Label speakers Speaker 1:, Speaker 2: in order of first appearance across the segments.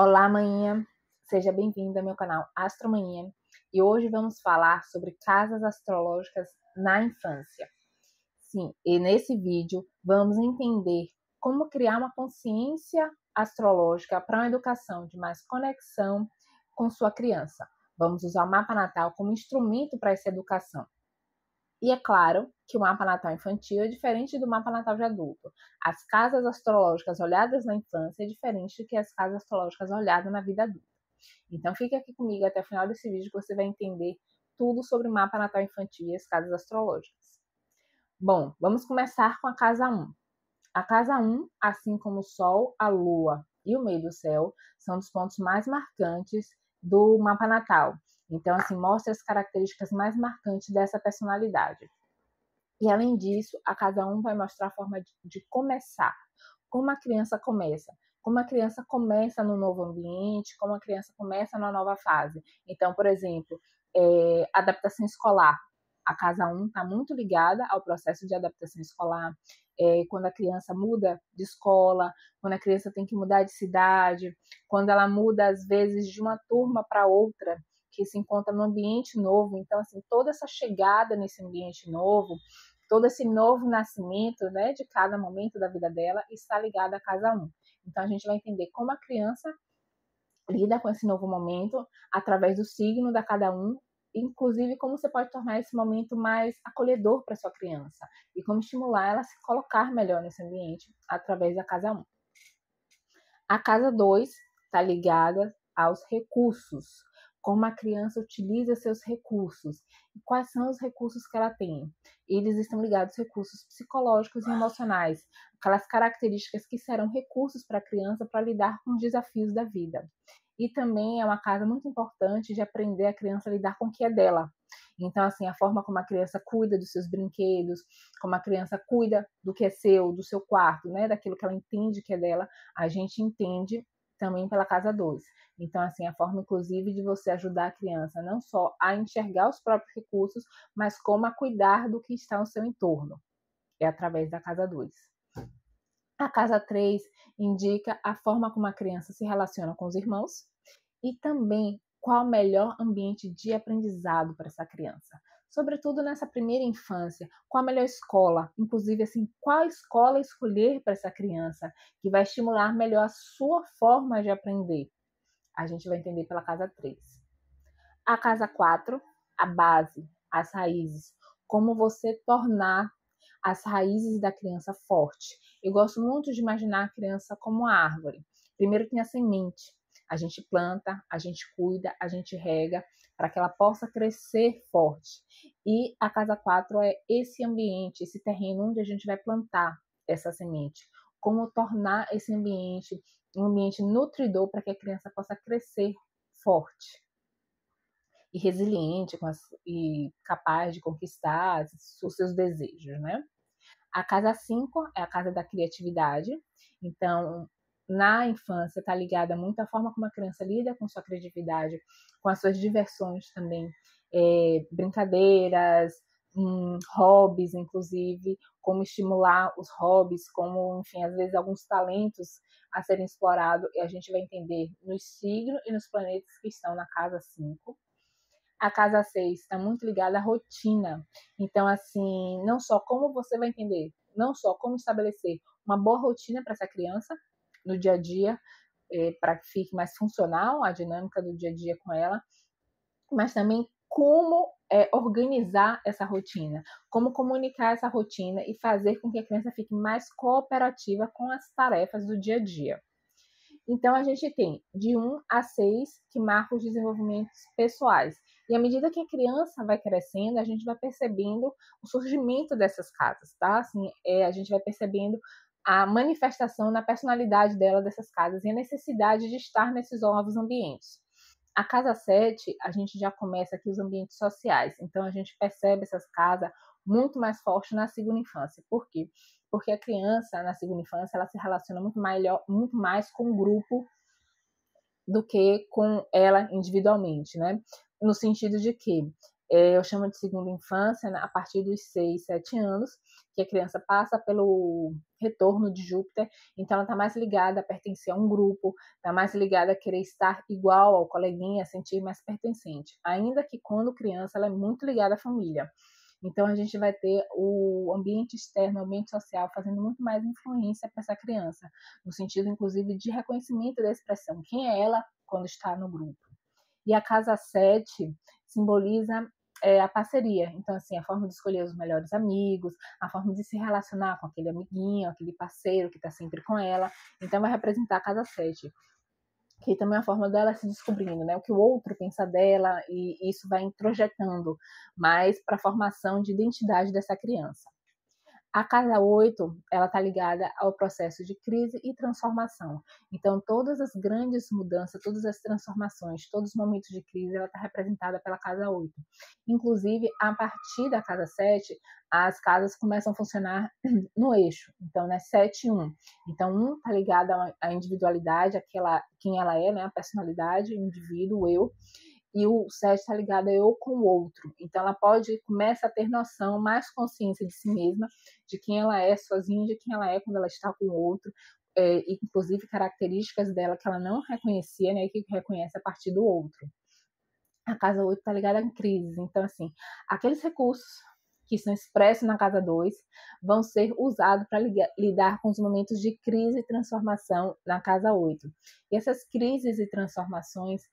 Speaker 1: Olá, manhã! Seja bem-vinda ao meu canal Astromanhã e hoje vamos falar sobre casas astrológicas na infância. Sim, e nesse vídeo vamos entender como criar uma consciência astrológica para uma educação de mais conexão com sua criança. Vamos usar o mapa natal como instrumento para essa educação. E é claro que o mapa natal infantil é diferente do mapa natal de adulto. As casas astrológicas olhadas na infância é diferente do que as casas astrológicas olhadas na vida adulta. Então fique aqui comigo até o final desse vídeo que você vai entender tudo sobre o mapa natal infantil e as casas astrológicas. Bom, vamos começar com a casa 1. A casa 1, assim como o Sol, a Lua e o meio do céu, são dos pontos mais marcantes do mapa natal. Então, assim, mostra as características mais marcantes dessa personalidade. E, além disso, a casa 1 vai mostrar a forma de começar. Como a criança começa. Como a criança começa no novo ambiente, como a criança começa na nova fase. Então, por exemplo, adaptação escolar. A casa 1 está muito ligada ao processo de adaptação escolar. Quando a criança muda de escola, quando a criança tem que mudar de cidade, quando ela muda, às vezes, de uma turma para outra, que se encontra num ambiente novo. Então, assim, toda essa chegada nesse ambiente novo, todo esse novo nascimento, né, de cada momento da vida dela está ligado à casa 1. Então, a gente vai entender como a criança lida com esse novo momento através do signo da cada um, inclusive como você pode tornar esse momento mais acolhedor para sua criança e como estimular ela a se colocar melhor nesse ambiente através da casa 1. A casa 2 está ligada aos recursos, como a criança utiliza seus recursos e quais são os recursos que ela tem. Eles estão ligados aos recursos psicológicos e emocionais, aquelas características que serão recursos para a criança para lidar com os desafios da vida. E também é uma casa muito importante de aprender a criança a lidar com o que é dela. Então, assim, a forma como a criança cuida dos seus brinquedos, como a criança cuida do que é seu, do seu quarto, né, daquilo que ela entende que é dela, a gente entende também pela casa 2. Então, assim, a forma, inclusive, de você ajudar a criança não só a enxergar os próprios recursos, mas como a cuidar do que está ao seu entorno. É através da casa 2. A casa 3 indica a forma como a criança se relaciona com os irmãos e também qual o melhor ambiente de aprendizado para essa criança. Sobretudo nessa primeira infância, qual a melhor escola, inclusive assim, qual escola escolher para essa criança, que vai estimular melhor a sua forma de aprender. A gente vai entender pela casa 3. A casa 4, a base, as raízes, como você tornar as raízes da criança forte. Eu gosto muito de imaginar a criança como uma árvore. Primeiro tem a semente. A gente planta, a gente cuida, a gente rega para que ela possa crescer forte. E a casa 4 é esse ambiente, esse terreno onde a gente vai plantar essa semente. Como tornar esse ambiente um ambiente nutridor para que a criança possa crescer forte e resiliente e capaz de conquistar os seus desejos, né? A casa 5 é a casa da criatividade. Então, na infância, está ligada muito à forma como a criança lida com sua criatividade, com as suas diversões também, brincadeiras, hobbies, inclusive, como estimular os hobbies, como, enfim, às vezes alguns talentos a serem explorados, e a gente vai entender nos signos e nos planetas que estão na casa 5. A casa 6 está muito ligada à rotina. Então, assim, não só como você vai entender, não só como estabelecer uma boa rotina para essa criança no dia a dia, para que fique mais funcional a dinâmica do dia a dia com ela, mas também como organizar essa rotina, como comunicar essa rotina e fazer com que a criança fique mais cooperativa com as tarefas do dia a dia. Então, a gente tem de 1 a 6 que marcam os desenvolvimentos pessoais. E à medida que a criança vai crescendo, a gente vai percebendo o surgimento dessas casas, tá? Assim, a gente vai percebendo a manifestação na personalidade dela dessas casas e a necessidade de estar nesses novos ambientes. A casa 7, a gente já começa aqui os ambientes sociais. Então, a gente percebe essas casas muito mais fortes na segunda infância. Por quê? Porque a criança, na segunda infância, ela se relaciona muito mais com o grupo do que com ela individualmente, né? No sentido de que Eu chamo de segunda infância, né, a partir dos 6, 7 anos, que a criança passa pelo retorno de Júpiter, então ela está mais ligada a pertencer a um grupo, está mais ligada a querer estar igual ao coleguinha, sentir mais pertencente. Ainda que quando criança ela é muito ligada à família. Então a gente vai ter o ambiente externo, o ambiente social fazendo muito mais influência para essa criança, no sentido inclusive de reconhecimento da expressão, quem é ela quando está no grupo. E a casa 7 simboliza a parceria. Então, assim, a forma de escolher os melhores amigos, a forma de se relacionar com aquele amiguinho, aquele parceiro que está sempre com ela. Então, vai representar a casa 7, que também é a forma dela se descobrindo, né? O que o outro pensa dela, e isso vai introjetando mais para a formação de identidade dessa criança. A casa 8, ela está ligada ao processo de crise e transformação. Então, todas as grandes mudanças, todas as transformações, todos os momentos de crise, ela está representada pela casa 8. Inclusive, a partir da casa 7, as casas começam a funcionar no eixo. Então, né, 7 e 1. Então, 1 está ligado à individualidade, quem ela é, né, a personalidade, o indivíduo, o eu. E o 7 está ligado a eu com o outro. Então, ela começa a ter noção, mais consciência de si mesma, de quem ela é sozinha, de quem ela é quando ela está com o outro, e inclusive características dela que ela não reconhecia, né, e que reconhece a partir do outro. A casa 8 está ligada em crises. Então, assim, aqueles recursos que são expressos na casa 2 vão ser usados para lidar com os momentos de crise e transformação na casa 8. E essas crises e transformações,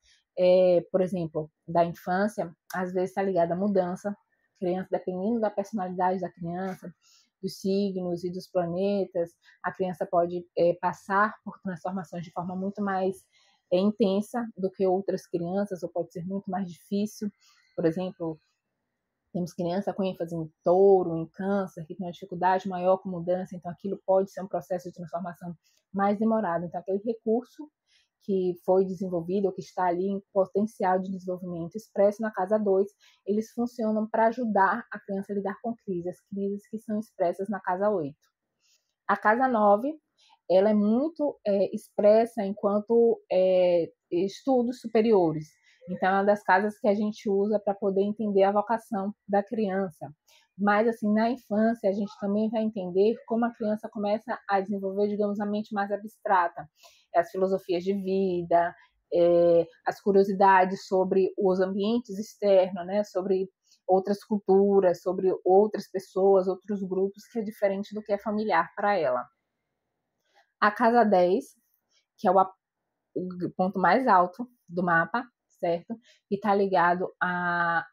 Speaker 1: por exemplo, da infância, às vezes está ligada à mudança. Criança, dependendo da personalidade da criança, dos signos e dos planetas, a criança pode passar por transformações de forma muito mais intensa do que outras crianças, ou pode ser muito mais difícil. Por exemplo, temos criança com ênfase em touro, em câncer, que tem uma dificuldade maior com mudança, então aquilo pode ser um processo de transformação mais demorado. Então, aquele recurso que foi desenvolvido, ou que está ali em potencial de desenvolvimento expresso na casa 2, eles funcionam para ajudar a criança a lidar com crises, as crises que são expressas na casa 8. A casa 9, ela é muito expressa enquanto estudos superiores. Então, é uma das casas que a gente usa para poder entender a vocação da criança. Mas, assim, na infância, a gente também vai entender como a criança começa a desenvolver, digamos, a mente mais abstrata. As filosofias de vida, as curiosidades sobre os ambientes externos, né? Sobre outras culturas, sobre outras pessoas, outros grupos, que é diferente do que é familiar para ela. A casa 10, que é o ponto mais alto do mapa, certo? E está ligado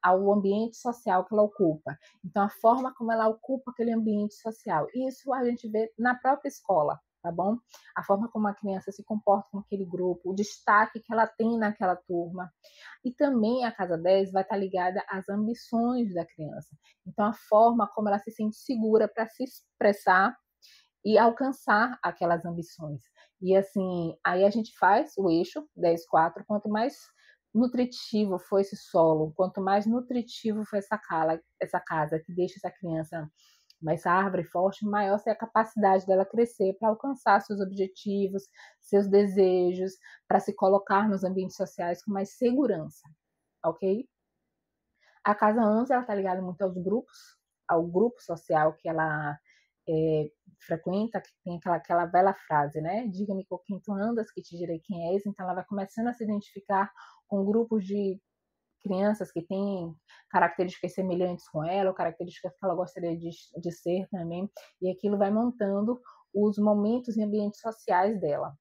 Speaker 1: ao ambiente social que ela ocupa. Então, a forma como ela ocupa aquele ambiente social. Isso a gente vê na própria escola, tá bom? A forma como a criança se comporta com aquele grupo, o destaque que ela tem naquela turma. E também a casa 10 vai estar ligada às ambições da criança. Então, a forma como ela se sente segura para se expressar e alcançar aquelas ambições. E assim, aí a gente faz o eixo 10-4, quanto mais nutritivo for esse solo, quanto mais nutritivo for essa casa que deixa essa criança mais árvore forte, maior será a capacidade dela crescer para alcançar seus objetivos, seus desejos, para se colocar nos ambientes sociais com mais segurança, ok? A casa 11, ela está ligada muito aos grupos, ao grupo social que ela frequenta, que tem aquela bela frase, né? Diga-me com quem tu andas, que te direi quem és. Então, ela vai começando a se identificar com grupos de crianças que têm características semelhantes com ela, ou características que ela gostaria de ser também, e aquilo vai montando os momentos e ambientes sociais dela.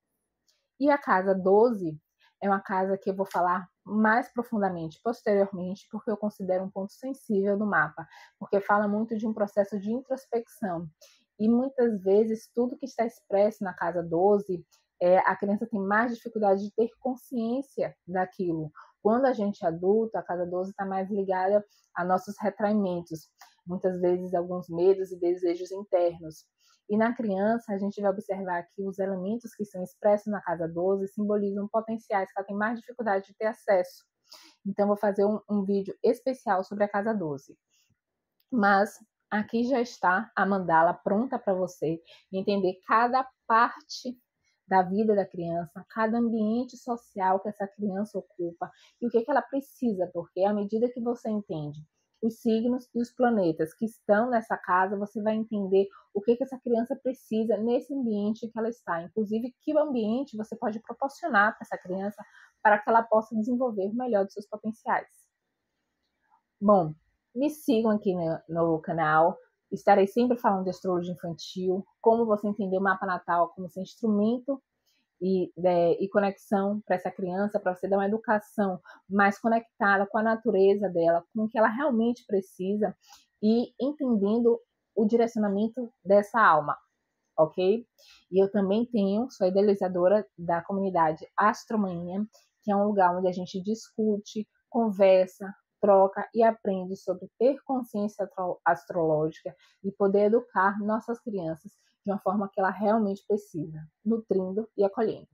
Speaker 1: E a casa 12 é uma casa que eu vou falar mais profundamente posteriormente, porque eu considero um ponto sensível do mapa, porque fala muito de um processo de introspecção. E muitas vezes tudo que está expresso na casa 12, a criança tem mais dificuldade de ter consciência daquilo. Quando a gente é adulto, a casa 12 está mais ligada a nossos retraimentos, muitas vezes alguns medos e desejos internos. E na criança, a gente vai observar que os elementos que são expressos na casa 12 simbolizam potenciais que ela tem mais dificuldade de ter acesso. Então, vou fazer um vídeo especial sobre a casa 12. Mas aqui já está a mandala pronta para você entender cada parte da vida da criança, cada ambiente social que essa criança ocupa e o que ela precisa, porque à medida que você entende os signos e os planetas que estão nessa casa, você vai entender o que essa criança precisa nesse ambiente que ela está. Inclusive, que ambiente você pode proporcionar para essa criança para que ela possa desenvolver o melhor dos seus potenciais. Bom, me sigam aqui no canal. Estarei sempre falando de astrologia infantil, como você entender o mapa natal como seu instrumento e conexão para essa criança, para você dar uma educação mais conectada com a natureza dela, com o que ela realmente precisa e entendendo o direcionamento dessa alma, ok? E eu também sou idealizadora da comunidade Astromanhã, que é um lugar onde a gente discute, conversa, troca e aprende sobre ter consciência astrológica e poder educar nossas crianças de uma forma que ela realmente precisa, nutrindo e acolhendo.